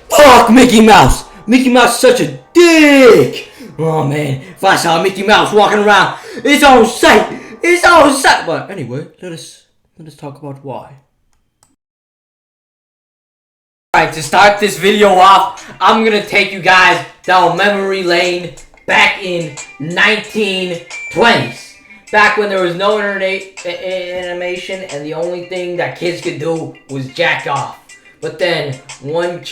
Fuck Mickey Mouse! Mickey Mouse is such a dick! Oh man, if I saw Mickey Mouse walking around, it's on sight! It's on sight! But anyway, let us talk about why. Alright, to start this video off, I'm gonna take you guys down memory lane back in 1920s. Back when there was no internet animation and the only thing that kids could do was jack off. But then, one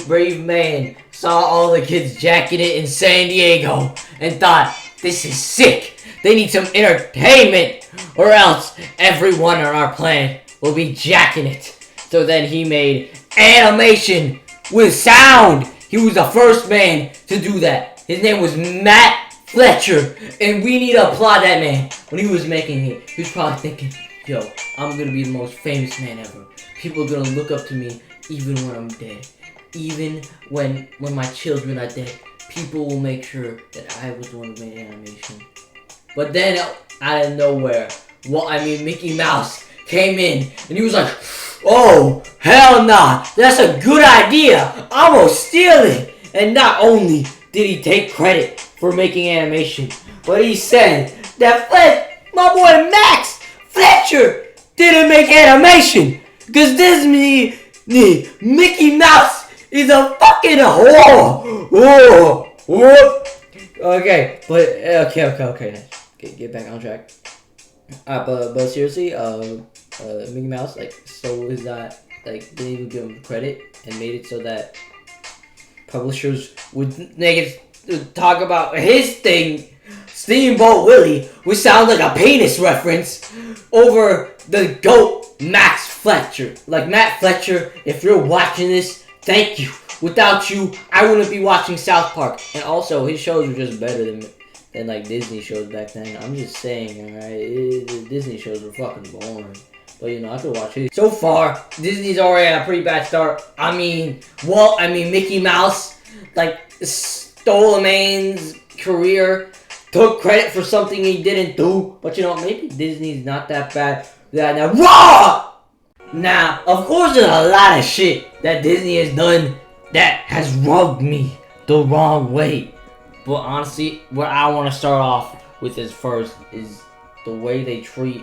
brave man saw all the kids jacking it in San Diego and thought, this is sick. They need some entertainment or else everyone on our planet will be jacking it. So then he made animation with sound. He was the first man to do that. His name was Matt Fletcher, and we need to applaud that man. When he was making it, he was probably thinking, yo, I'm gonna be the most famous man ever. People are gonna look up to me even when I'm dead. Even when my children are dead, people will make sure that I was the one who made animation. But then, out of nowhere, Mickey Mouse came in, and he was like, oh, hell nah, that's a good idea. I'm gonna steal it. And not only did he take credit for making animation, but he said that my boy Max Fletcher didn't make animation. Because Mickey Mouse is a fucking whore. Whoa. Okay, but, okay. Get back on track. But seriously, Mickey Mouse, so is that, didn't even give him credit and made it so that publishers would talk about his thing, Steamboat Willie, which sounds like a penis reference, over the GOAT Max Fletcher. Matt Fletcher, if you're watching this, thank you. Without you, I wouldn't be watching South Park. And also, his shows were just better than Disney shows back then. I'm just saying, alright? The Disney shows were fucking boring. But, I could watch it. So far, Disney's already had a pretty bad start. Mickey Mouse, stole a man's career, took credit for something he didn't do. But, maybe Disney's not that bad. Now, of course, there's a lot of shit that Disney has done that has rubbed me the wrong way. But honestly, what I want to start off with is the way they treat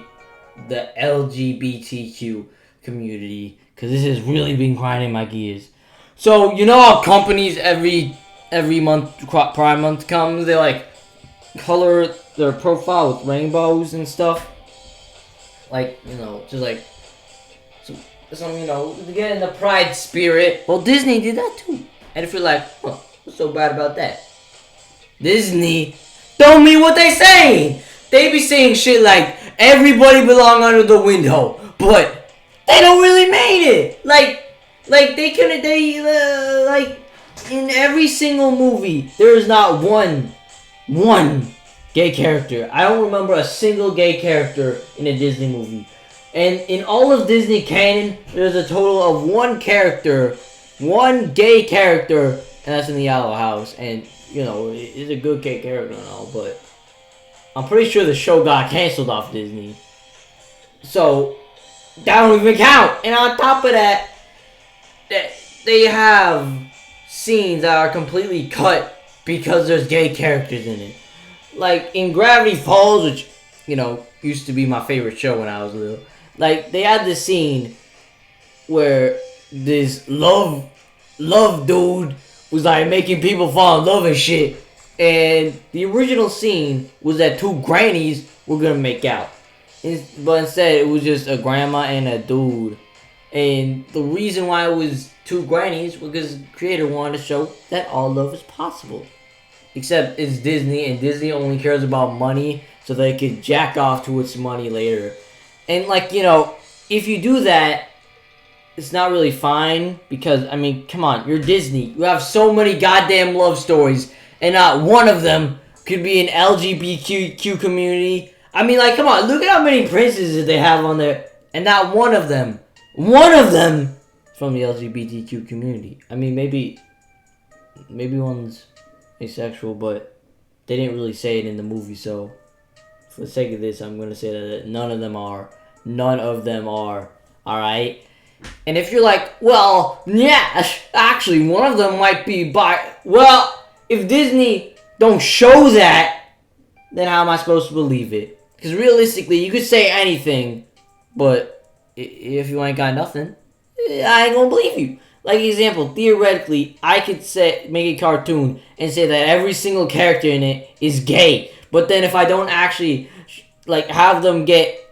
the LGBTQ community, because this has really been grinding my gears. So how companies every month, Pride Month comes, they color their profile with rainbows and stuff, to get in the Pride spirit. Well, Disney did that too. And if you're like, what's so bad about that? Disney don't mean what they saying. They be saying shit like everybody belong under the window, but they don't really mean it. In every single movie, there is not one gay character. I don't remember a single gay character in a Disney movie. And in all of Disney canon, there's a total of one gay character, and that's in the Yellow House. And it's a good gay character and all, but I'm pretty sure the show got canceled off Disney. So, that don't even count. And on top of that, they have scenes that are completely cut because there's gay characters in it. In Gravity Falls, which, used to be my favorite show when I was little. They had this scene where this love dude was making people fall in love and shit, and the original scene was that two grannies were gonna make out, but instead it was just a grandma and a dude. And the reason why it was two grannies was because the creator wanted to show that all love is possible. Except it's Disney, and Disney only cares about money, so they can jack off to its money later. And if you do that, it's not really fine, because, come on, you're Disney. You have so many goddamn love stories, and not one of them could be an LGBTQ community. Come on, look at how many princesses they have on there, and not one of them from the LGBTQ community. Maybe one's asexual, but they didn't really say it in the movie, so for the sake of this, I'm going to say that none of them are. Alright? And if you're like, well, yeah, actually, one of them might be bi. Well, if Disney don't show that, then how am I supposed to believe it? Because realistically, you could say anything, but if you ain't got nothing, I ain't gonna believe you. Like example, theoretically, I could make a cartoon and say that every single character in it is gay. But then if I don't actually like have them get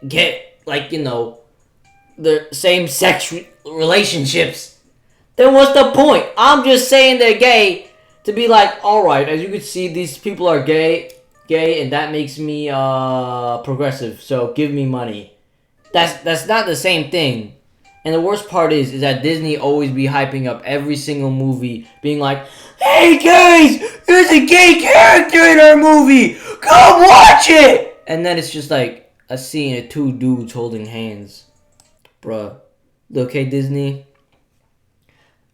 like the same sex relationships, then what's the point? I'm just saying they're gay to be like, all right, as you can see, these people are gay, and that makes me progressive. So give me money. That's not the same thing. And the worst part is that Disney always be hyping up every single movie, being like, hey guys, there's a gay character in our movie! Come watch it! And then it's just like a scene of two dudes holding hands. Bruh. Okay, Disney?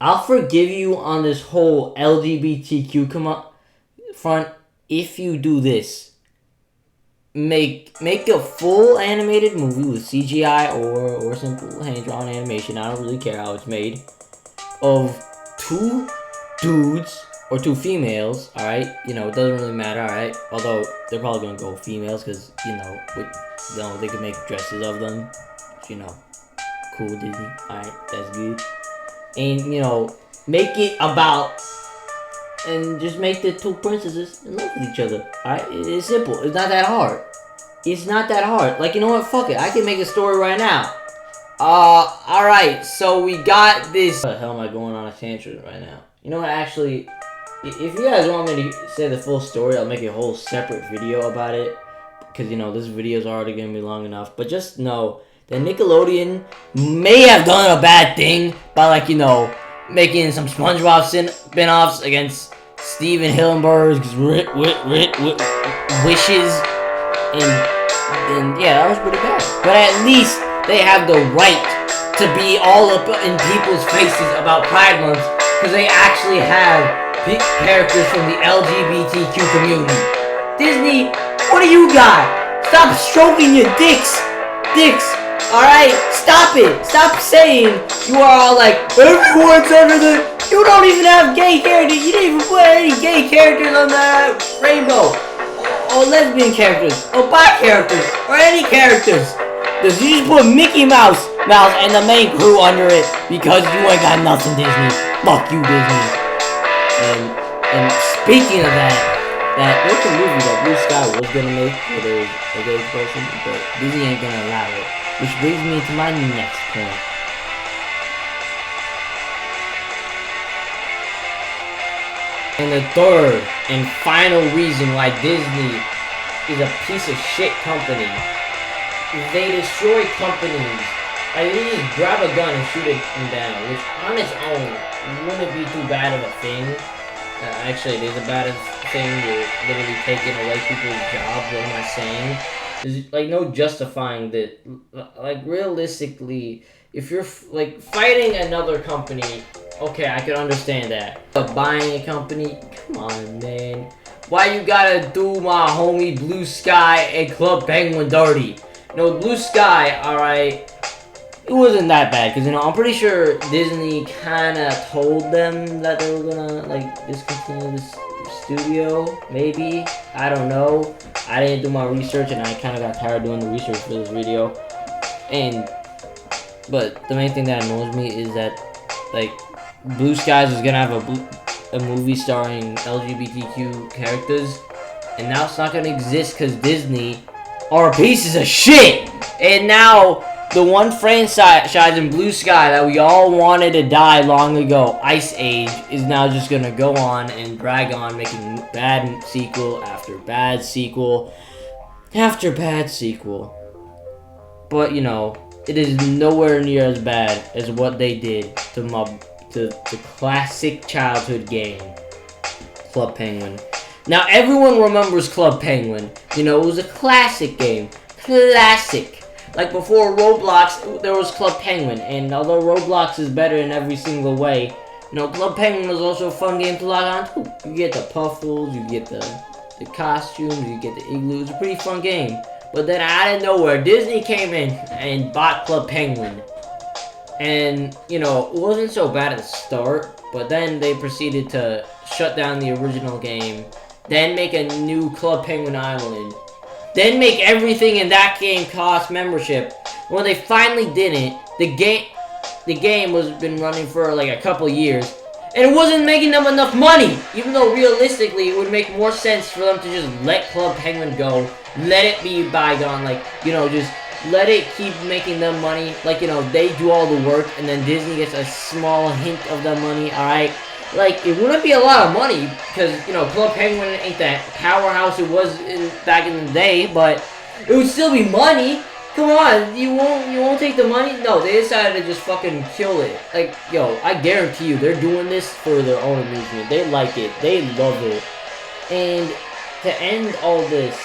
I'll forgive you on this whole LGBTQ front if you do this. Make a full animated movie with CGI or simple hand-drawn animation, I don't really care how it's made, of two dudes or two females, alright? It doesn't really matter, alright? Although, they're probably gonna go females, because, they can make dresses of them. Cool, Disney. Alright, that's good. And, make it about... And just make the two princesses in love with each other. Alright? It's simple. It's not that hard. It's not that hard. Like, you know what? Fuck it. I can make a story right now. Alright. So we got this... What the hell am I going on a tangent right now? You know what? Actually, if you guys want me to say the full story, I'll make a whole separate video about it. Because, this video is already going to be long enough. But just know that Nickelodeon may have done a bad thing by, like, making some SpongeBob spin-offs against Steven Hillenburg's wishes, and yeah, that was pretty bad. But at least they have the right to be all up in people's faces about Pride Month, because they actually have characters from the LGBTQ community. Disney, what do you got? Stop stroking your dicks! Alright? Stop it! Stop saying you are all like, everyone's everything! You don't even have gay characters! You didn't even put any gay characters on that rainbow! Or lesbian characters! Or bi characters! Or any characters! You just put Mickey Mouse and the main crew under it because you ain't got nothing, Disney. Fuck you, Disney. And speaking of that there's a movie that Blue Sky was gonna make where there's a gay person, but Disney ain't gonna allow it. Which brings me to my next point. And the third and final reason why Disney is a piece of shit company. They destroy companies. Like, they just grab a gun and shoot them down, which on its own wouldn't be too bad of a thing. Actually, it is a bad thing. You're literally taking away people's jobs. What am I saying? There's like no justifying that. Like, realistically, if you're like fighting another company, okay, I can understand that. But buying a company, come on, man. Why you gotta do my homie Blue Sky and Club Penguin dirty? Blue Sky, alright, it wasn't that bad, because, I'm pretty sure Disney kind of told them that they were gonna, like, discontinue this studio, maybe? I don't know. I didn't do my research, and I kind of got tired doing the research for this video. But the main thing that annoys me is that, like, Blue Skies is gonna have a movie starring LGBTQ characters, and now it's not gonna exist because Disney are pieces of shit! And now, the one franchise in Blue Sky that we all wanted to die long ago, Ice Age, is now just gonna go on and drag on, making bad sequel after bad sequel after bad sequel. But, it is nowhere near as bad as what they did to the classic childhood game, Club Penguin. Now, everyone remembers Club Penguin. It was a classic game. Classic. Like, before Roblox, there was Club Penguin. And although Roblox is better in every single way, Club Penguin was also a fun game to log on to. You get the puffles, you get the costumes, you get the igloo. It's a pretty fun game. But then out of nowhere, Disney came in and bought Club Penguin. And, you know, it wasn't so bad at the start, but then they proceeded to shut down the original game, then make a new Club Penguin Island, then make everything in that game cost membership. When they finally didn't, the game was been running for like a couple years, and it wasn't making them enough money, even though realistically it would make more sense for them to just let Club Penguin go, let it be bygone, like, you know, just let it keep making them money. Like, you know, they do all the work, and then Disney gets a small hint of the money, alright? Like, it wouldn't be a lot of money, because, you know, Club Penguin ain't that powerhouse it was back in the day, but it would still be money. Come on, you won't take the money? No, they decided to just fucking kill it. Like, yo, I guarantee you, they're doing this for their own amusement. They like it. They love it. And to end all this,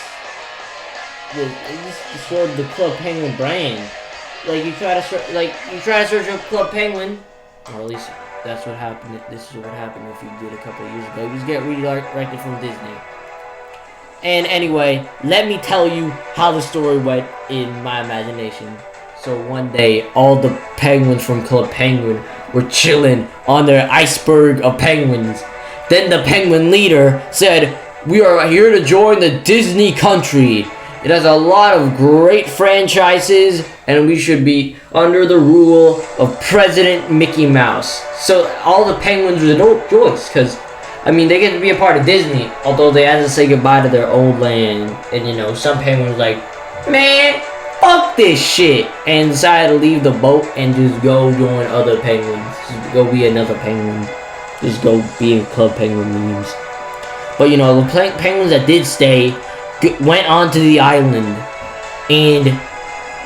it just destroyed the Club Penguin brand. Like, you try to search up Club Penguin, or at least that's what happened. This is what happened if you did a couple of years ago. You just get redirected from Disney. And anyway, let me tell you how the story went in my imagination. So one day, all the penguins from Club Penguin were chilling on their iceberg of penguins. Then the penguin leader said, "We are here to join the Disney country. It has a lot of great franchises, and we should be under the rule of President Mickey Mouse." So all the penguins rejoiced, because, I mean, they get to be a part of Disney, although they had to say goodbye to their old land. And, you know, some penguins like, "Man, fuck this shit," and decided to leave the boat and just go join other penguins. Just go be another penguin. Just go be in Club Penguin memes. But, you know, the penguins that did stay went onto the island, and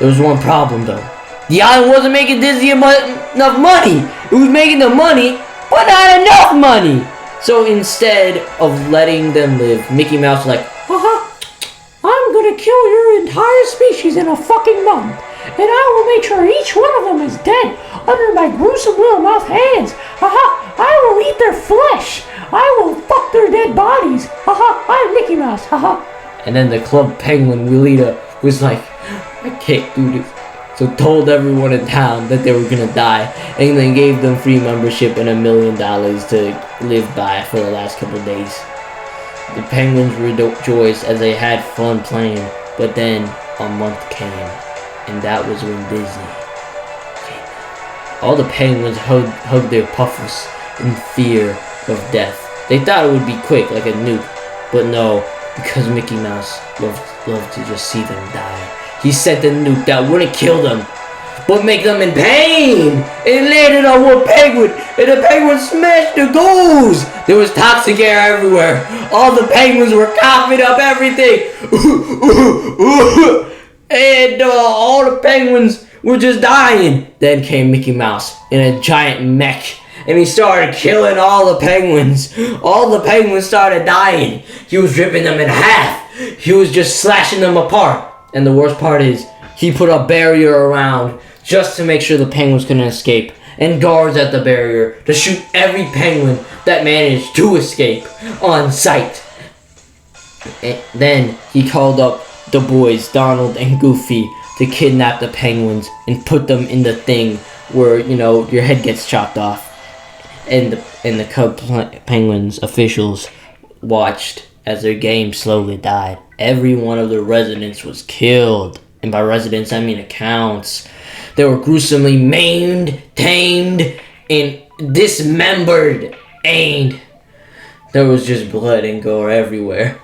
there was one problem though. The island wasn't making Disney enough money. It was making the money, but not enough money. So instead of letting them live, Mickey Mouse was like, "Haha, I'm gonna kill your entire species in a fucking month, and I will make sure each one of them is dead under my gruesome little mouth hands. Haha, I will eat their flesh. I will fuck their dead bodies. Haha, I'm Mickey Mouse. Haha." And then the Club Penguin leader was like, "I can't do this." So told everyone in town that they were gonna die, and then gave them free membership and $1 million to live by for the last couple of days. The penguins rejoiced as they had fun playing, but then a month came, and that was when Disney came. All the penguins hugged their puffers in fear of death. They thought it would be quick, like a nuke, but no, because Mickey Mouse loved to just see them die. He sent a nuke that wouldn't kill them, but make them in pain. It landed on one penguin, and the penguin smashed the goals. There was toxic air everywhere. All the penguins were coughing up everything. And all the penguins were just dying. Then came Mickey Mouse in a giant mech, and he started killing all the penguins. All the penguins started dying. He was ripping them in half. He was just slashing them apart. And the worst part is, he put a barrier around just to make sure the penguins couldn't escape, and guards at the barrier to shoot every penguin that managed to escape on sight. And then he called up the boys, Donald and Goofy, to kidnap the penguins and put them in the thing where, you know, your head gets chopped off. And the Club Penguins officials watched as their game slowly died. Every one of the residents was killed. And by residents, I mean accounts. They were gruesomely maimed, tamed, and dismembered. And there was just blood and gore everywhere.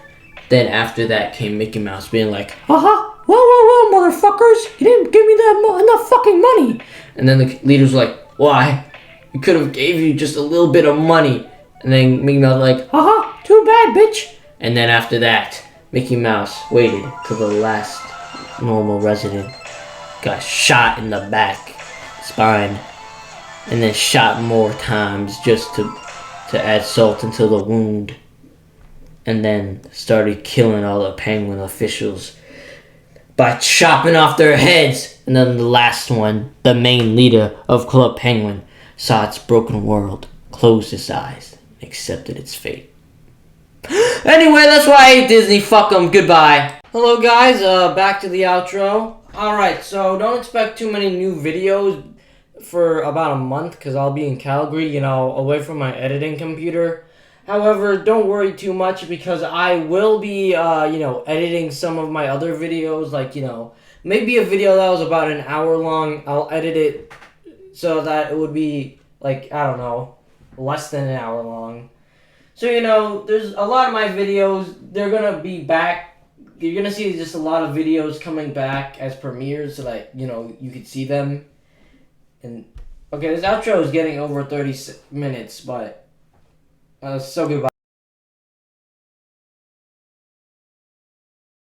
Then after that came Mickey Mouse being like, "Haha, well, motherfuckers, you didn't give me enough fucking money." And then the leaders were like, "Why? We could have gave you just a little bit of money." And then Mickey Mouse was like, "Haha, too bad, bitch." And then after that, Mickey Mouse waited till the last normal resident got shot in the back, spine, and then shot more times just to add salt into the wound. And then started killing all the penguin officials by chopping off their heads. And then the last one, the main leader of Club Penguin, saw its broken world, closed its eyes, and accepted its fate. Anyway, that's why I hate Disney. Fuck them. Goodbye. Hello, guys. Back to the outro. Alright, so don't expect too many new videos for about a month because I'll be in Calgary, you know, away from my editing computer. However, don't worry too much because I will be, you know, editing some of my other videos, like, you know, maybe a video that was about an hour long. I'll edit it so that it would be, like, I don't know, less than an hour long. So, you know, there's a lot of my videos, they're gonna be back. You're gonna see just a lot of videos coming back as premieres so that, you know, you can see them. And, okay, this outro is getting over 30 minutes, but so goodbye.